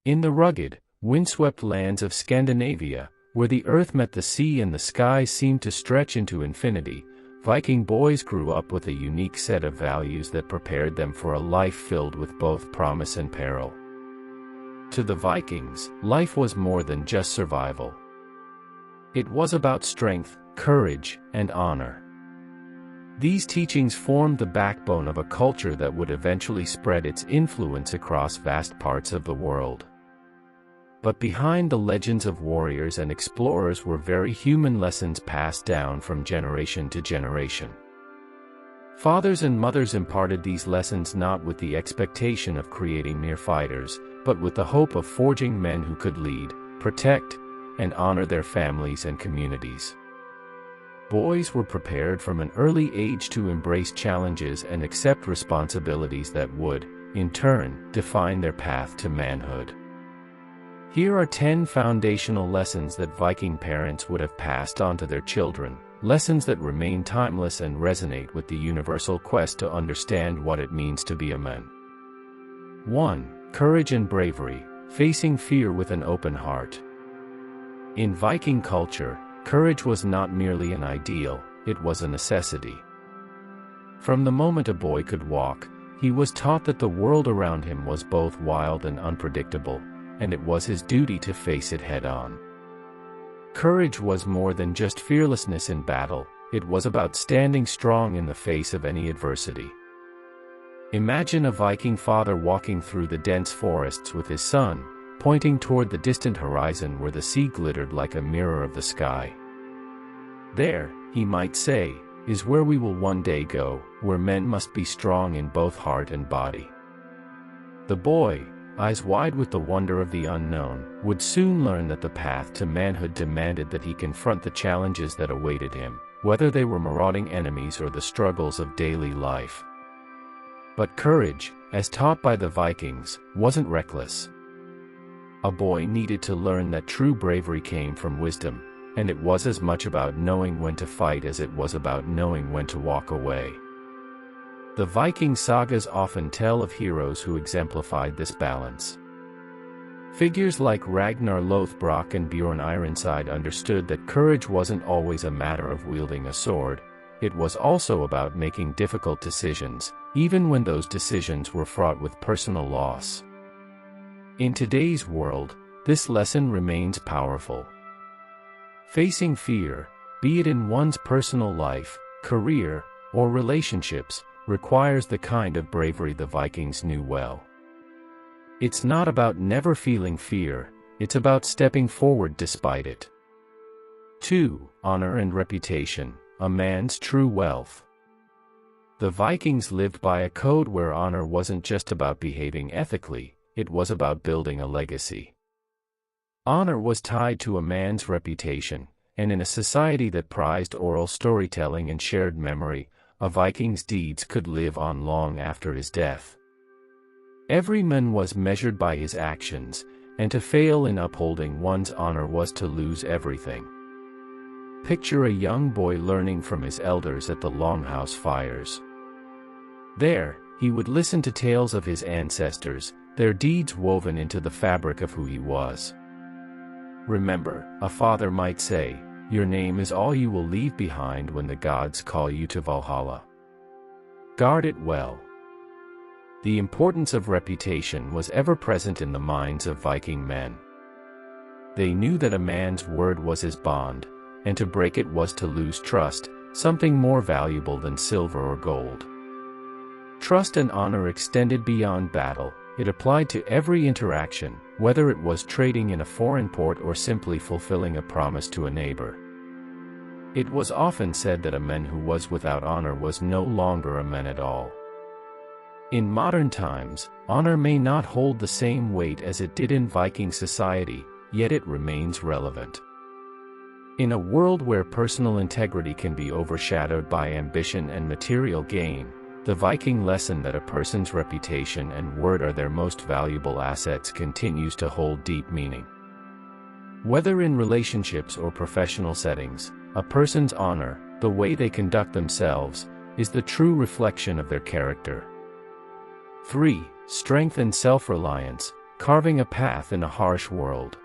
In the rugged, windswept lands of Scandinavia, where the earth met the sea and the skies seemed to stretch into infinity, Viking boys grew up with a unique set of values that prepared them for a life filled with both promise and peril. To the Vikings, life was more than just survival. It was about strength, courage, and honor. These teachings formed the backbone of a culture that would eventually spread its influence across vast parts of the world. But behind the legends of warriors and explorers were very human lessons passed down from generation to generation. Fathers and mothers imparted these lessons not with the expectation of creating mere fighters, but with the hope of forging men who could lead, protect, and honor their families and communities. Boys were prepared from an early age to embrace challenges and accept responsibilities that would, in turn, define their path to manhood. Here are 10 foundational lessons that Viking parents would have passed on to their children, lessons that remain timeless and resonate with the universal quest to understand what it means to be a man. 1. Courage and bravery, facing fear with an open heart. In Viking culture, courage was not merely an ideal, it was a necessity. From the moment a boy could walk, he was taught that the world around him was both wild and unpredictable, and it was his duty to face it head-on. Courage was more than just fearlessness in battle, it was about standing strong in the face of any adversity. Imagine a Viking father walking through the dense forests with his son, pointing toward the distant horizon where the sea glittered like a mirror of the sky. There, he might say, is where we will one day go, where men must be strong in both heart and body. The boy, eyes wide with the wonder of the unknown, would soon learn that the path to manhood demanded that he confront the challenges that awaited him, whether they were marauding enemies or the struggles of daily life. But courage, as taught by the Vikings, wasn't reckless. A boy needed to learn that true bravery came from wisdom, and it was as much about knowing when to fight as it was about knowing when to walk away. The Viking sagas often tell of heroes who exemplified this balance. Figures like Ragnar Lothbrok and Bjorn Ironside understood that courage wasn't always a matter of wielding a sword, it was also about making difficult decisions, even when those decisions were fraught with personal loss. In today's world, this lesson remains powerful. Facing fear, be it in one's personal life, career, or relationships, requires the kind of bravery the Vikings knew well. It's not about never feeling fear, it's about stepping forward despite it. 2. Honor and reputation, a man's true wealth. The Vikings lived by a code where honor wasn't just about behaving ethically, it was about building a legacy. Honor was tied to a man's reputation, and in a society that prized oral storytelling and shared memory, a Viking's deeds could live on long after his death. Every man was measured by his actions, and to fail in upholding one's honor was to lose everything. Picture a young boy learning from his elders at the longhouse fires. There, he would listen to tales of his ancestors, their deeds woven into the fabric of who he was. Remember, a father might say, "Your name is all you will leave behind when the gods call you to Valhalla. Guard it well." The importance of reputation was ever present in the minds of Viking men. They knew that a man's word was his bond, and to break it was to lose trust, something more valuable than silver or gold. Trust and honor extended beyond battle, it applied to every interaction, whether it was trading in a foreign port or simply fulfilling a promise to a neighbor. It was often said that a man who was without honor was no longer a man at all. In modern times, honor may not hold the same weight as it did in Viking society, yet it remains relevant. In a world where personal integrity can be overshadowed by ambition and material gain, the Viking lesson that a person's reputation and word are their most valuable assets continues to hold deep meaning. Whether in relationships or professional settings, a person's honor, the way they conduct themselves, is the true reflection of their character. 3. Strength and self-reliance, carving a path in a harsh world.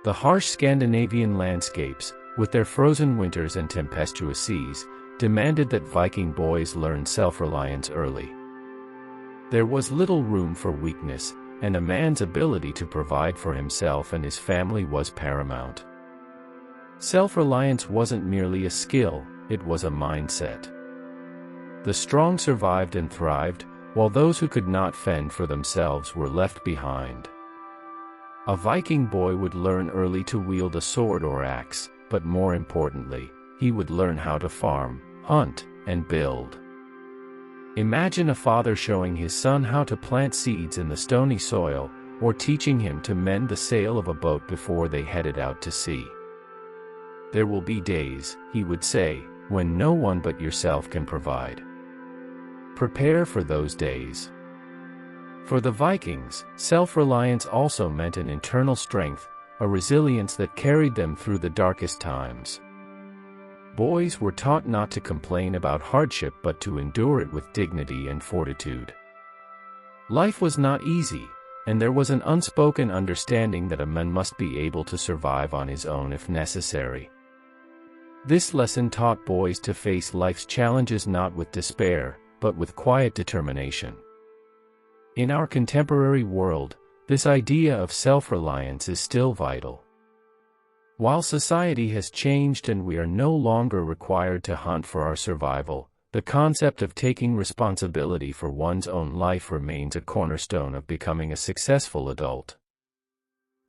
The harsh Scandinavian landscapes, with their frozen winters and tempestuous seas, demanded that Viking boys learn self-reliance early. There was little room for weakness, and a man's ability to provide for himself and his family was paramount. Self-reliance wasn't merely a skill, it was a mindset. The strong survived and thrived, while those who could not fend for themselves were left behind. A Viking boy would learn early to wield a sword or axe, but more importantly, he would learn how to farm, hunt, and build. Imagine a father showing his son how to plant seeds in the stony soil, or teaching him to mend the sail of a boat before they headed out to sea. There will be days, he would say, when no one but yourself can provide. Prepare for those days. For the Vikings, self-reliance also meant an internal strength, a resilience that carried them through the darkest times. Boys were taught not to complain about hardship but to endure it with dignity and fortitude. Life was not easy, and there was an unspoken understanding that a man must be able to survive on his own if necessary. This lesson taught boys to face life's challenges not with despair, but with quiet determination. In our contemporary world, this idea of self-reliance is still vital. While society has changed and we are no longer required to hunt for our survival, the concept of taking responsibility for one's own life remains a cornerstone of becoming a successful adult.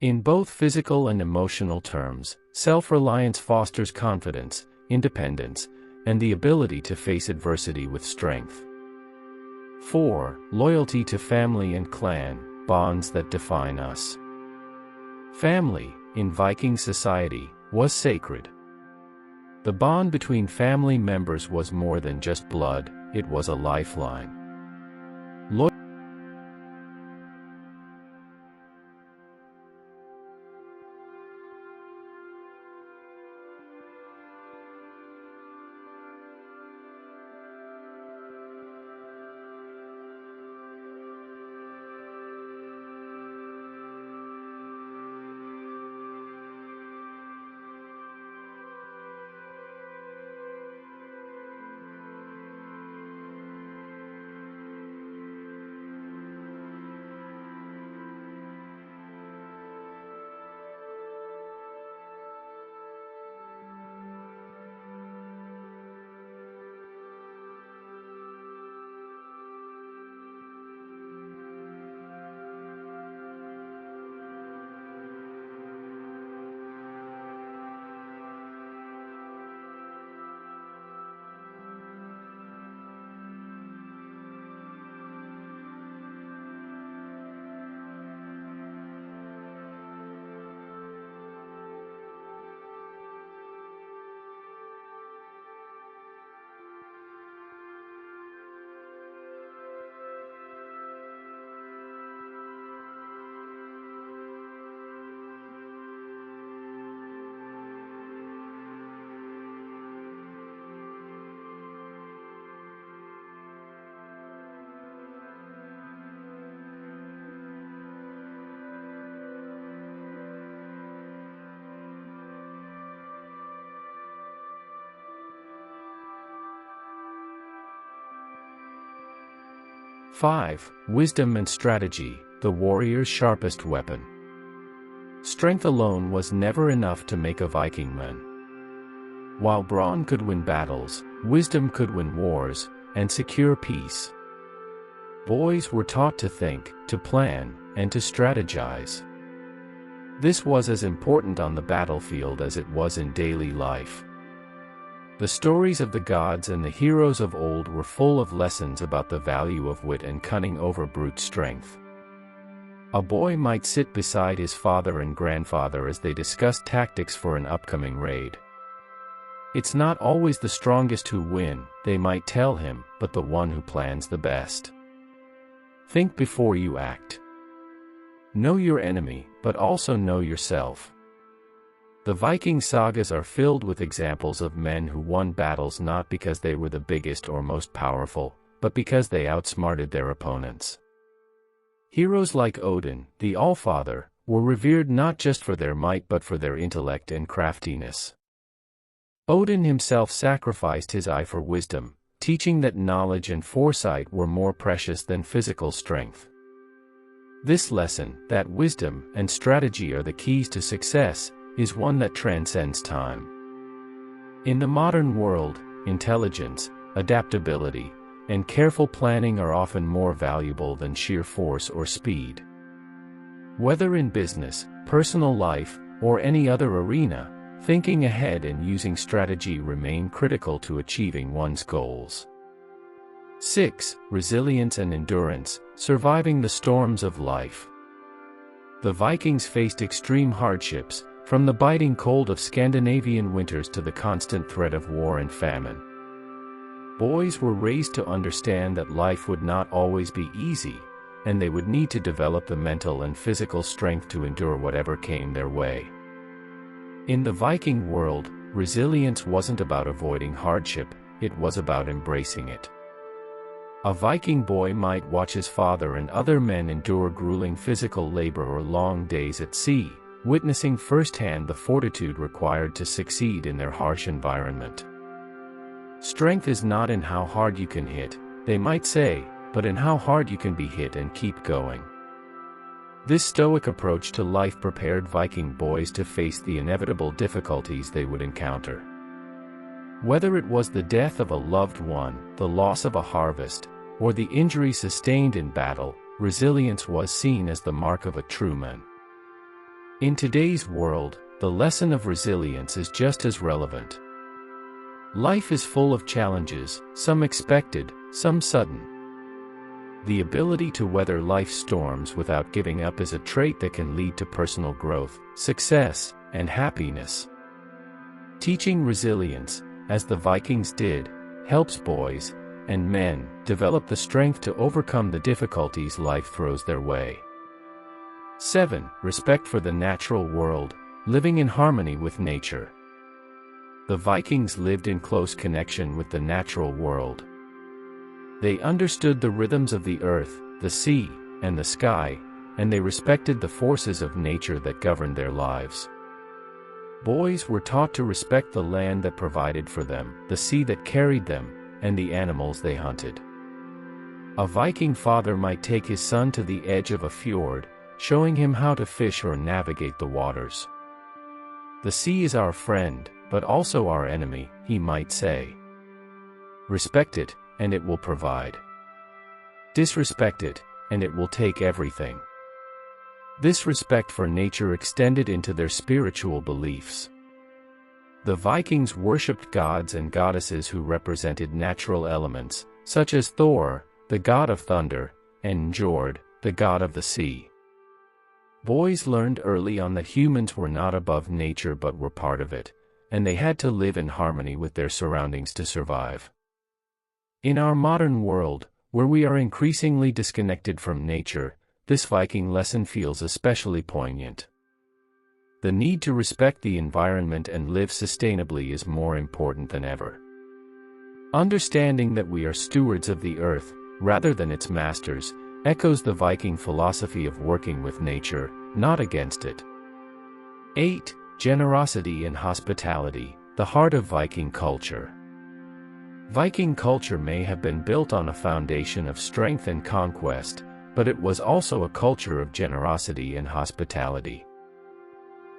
In both physical and emotional terms, self-reliance fosters confidence, independence, and the ability to face adversity with strength. 4. Loyalty to family and clan, bonds that define us. Family, in Viking society, was sacred. The bond between family members was more than just blood, it was a lifeline. 5. Wisdom and strategy, the warrior's sharpest weapon. Strength alone was never enough to make a Viking man. While brawn could win battles, wisdom could win wars, and secure peace. Boys were taught to think, to plan, and to strategize. This was as important on the battlefield as it was in daily life. The stories of the gods and the heroes of old were full of lessons about the value of wit and cunning over brute strength. A boy might sit beside his father and grandfather as they discussed tactics for an upcoming raid. It's not always the strongest who win, they might tell him, but the one who plans the best. Think before you act. Know your enemy, but also know yourself. The Viking sagas are filled with examples of men who won battles not because they were the biggest or most powerful, but because they outsmarted their opponents. Heroes like Odin, the Allfather, were revered not just for their might but for their intellect and craftiness. Odin himself sacrificed his eye for wisdom, teaching that knowledge and foresight were more precious than physical strength. This lesson, that wisdom and strategy are the keys to success, is one that transcends time. In the modern world, intelligence, adaptability, and careful planning are often more valuable than sheer force or speed. Whether in business, personal life, or any other arena, thinking ahead and using strategy remain critical to achieving one's goals. 6. Resilience and endurance, surviving the storms of life. The Vikings faced extreme hardships, from the biting cold of Scandinavian winters to the constant threat of war and famine. Boys were raised to understand that life would not always be easy, and they would need to develop the mental and physical strength to endure whatever came their way. In the Viking world, resilience wasn't about avoiding hardship, it was about embracing it. A Viking boy might watch his father and other men endure grueling physical labor or long days at sea, witnessing firsthand the fortitude required to succeed in their harsh environment. Strength is not in how hard you can hit, they might say, but in how hard you can be hit and keep going. This stoic approach to life prepared Viking boys to face the inevitable difficulties they would encounter. Whether it was the death of a loved one, the loss of a harvest, or the injury sustained in battle, resilience was seen as the mark of a true man. In today's world, the lesson of resilience is just as relevant. Life is full of challenges, some expected, some sudden. The ability to weather life's storms without giving up is a trait that can lead to personal growth, success, and happiness. Teaching resilience, as the Vikings did, helps boys and men develop the strength to overcome the difficulties life throws their way. 7. Respect for the natural world, living in harmony with nature. The Vikings lived in close connection with the natural world. They understood the rhythms of the earth, the sea, and the sky, and they respected the forces of nature that governed their lives. Boys were taught to respect the land that provided for them, the sea that carried them, and the animals they hunted. A Viking father might take his son to the edge of a fjord, showing him how to fish or navigate the waters. The sea is our friend, but also our enemy, he might say. Respect it, and it will provide. Disrespect it, and it will take everything. This respect for nature extended into their spiritual beliefs. The Vikings worshipped gods and goddesses who represented natural elements, such as Thor, the god of thunder, and Njord, the god of the sea. Boys learned early on that humans were not above nature but were part of it, and they had to live in harmony with their surroundings to survive. In our modern world, where we are increasingly disconnected from nature, this Viking lesson feels especially poignant. The need to respect the environment and live sustainably is more important than ever. Understanding that we are stewards of the earth, rather than its masters, echoes the Viking philosophy of working with nature, not against it. 8. Generosity and hospitality, the heart of Viking culture. Viking culture may have been built on a foundation of strength and conquest, but it was also a culture of generosity and hospitality.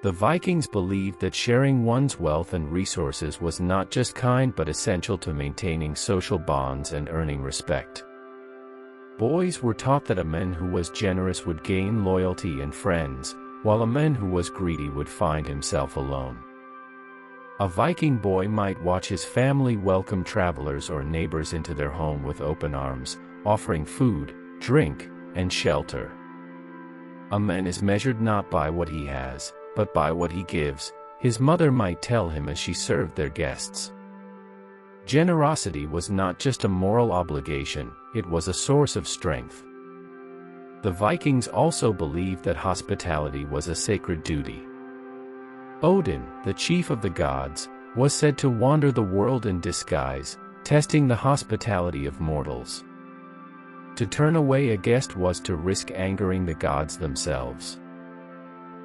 The Vikings believed that sharing one's wealth and resources was not just kind but essential to maintaining social bonds and earning respect. Boys were taught that a man who was generous would gain loyalty and friends, while a man who was greedy would find himself alone. A Viking boy might watch his family welcome travelers or neighbors into their home with open arms, offering food, drink, and shelter. A man is measured not by what he has, but by what he gives, his mother might tell him as she served their guests. Generosity was not just a moral obligation, it was a source of strength. The Vikings also believed that hospitality was a sacred duty. Odin, the chief of the gods, was said to wander the world in disguise, testing the hospitality of mortals. To turn away a guest was to risk angering the gods themselves.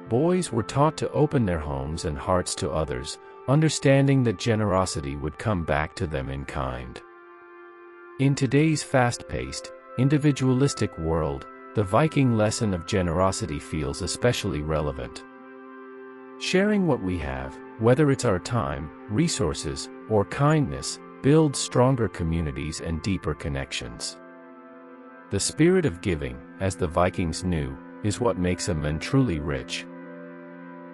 Boys were taught to open their homes and hearts to others, understanding that generosity would come back to them in kind. In today's fast-paced, individualistic world, the Viking lesson of generosity feels especially relevant. Sharing what we have, whether it's our time, resources, or kindness, builds stronger communities and deeper connections. The spirit of giving, as the Vikings knew, is what makes a man truly rich.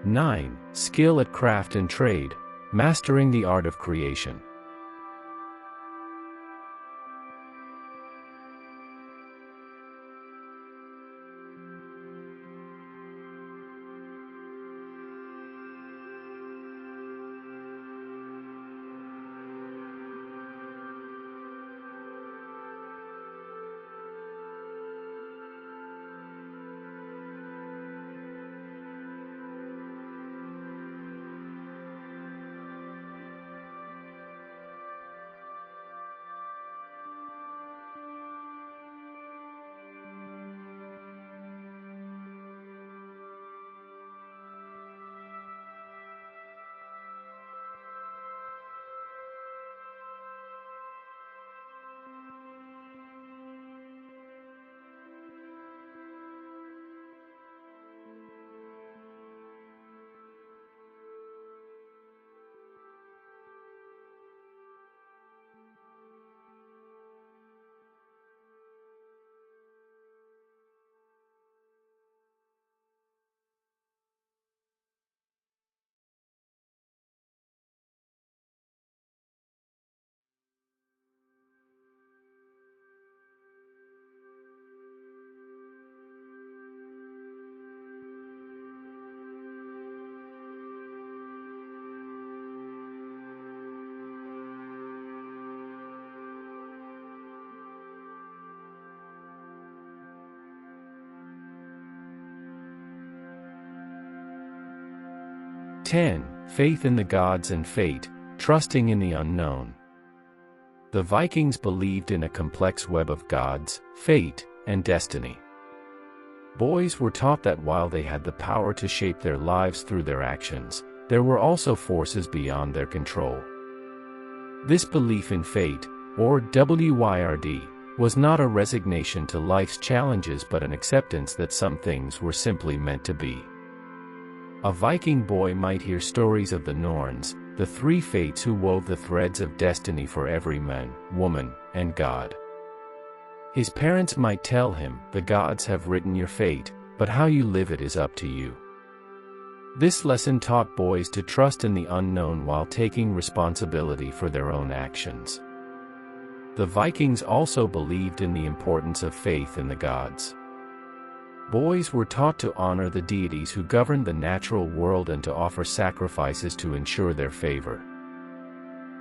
9. Skill at craft and trade, mastering the art of creation. Ten. Faith in the gods and fate, trusting in the unknown. The Vikings believed in a complex web of gods, fate, and destiny. Boys were taught that while they had the power to shape their lives through their actions, there were also forces beyond their control. This belief in fate, or WYRD, was not a resignation to life's challenges but an acceptance that some things were simply meant to be. A Viking boy might hear stories of the Norns, the three fates who wove the threads of destiny for every man, woman, and god. His parents might tell him, "The gods have written your fate, but how you live it is up to you." This lesson taught boys to trust in the unknown while taking responsibility for their own actions. The Vikings also believed in the importance of faith in the gods. Boys were taught to honor the deities who governed the natural world and to offer sacrifices to ensure their favor.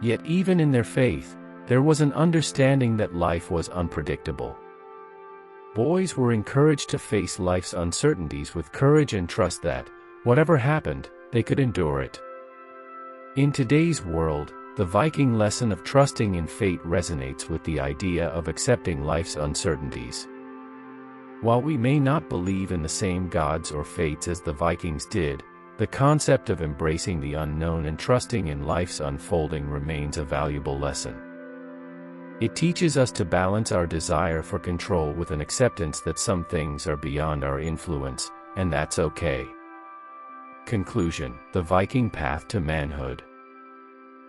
Yet even in their faith, there was an understanding that life was unpredictable. Boys were encouraged to face life's uncertainties with courage and trust that, whatever happened, they could endure it. In today's world, the Viking lesson of trusting in fate resonates with the idea of accepting life's uncertainties. While we may not believe in the same gods or fates as the Vikings did, the concept of embracing the unknown and trusting in life's unfolding remains a valuable lesson. It teaches us to balance our desire for control with an acceptance that some things are beyond our influence, and that's okay. Conclusion: the Viking path to manhood.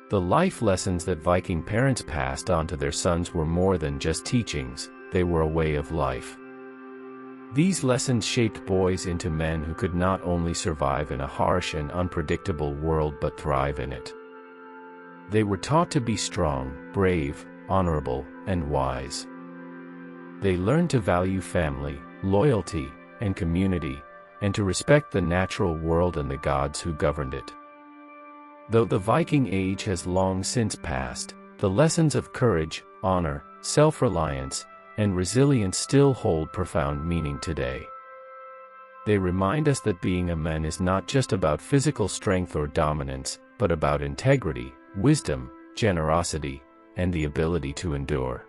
The life lessons that Viking parents passed on to their sons were more than just teachings, they were a way of life. These lessons shaped boys into men who could not only survive in a harsh and unpredictable world but thrive in it. They were taught to be strong, brave, honorable, and wise. They learned to value family, loyalty, and community, and to respect the natural world and the gods who governed it. Though the Viking age has long since passed, the lessons of courage, honor, self-reliance, and resilience still hold profound meaning today. They remind us that being a man is not just about physical strength or dominance, but about integrity, wisdom, generosity, and the ability to endure.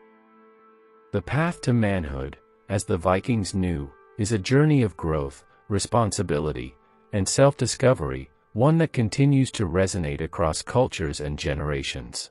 The path to manhood, as the Vikings knew, is a journey of growth, responsibility, and self-discovery, one that continues to resonate across cultures and generations.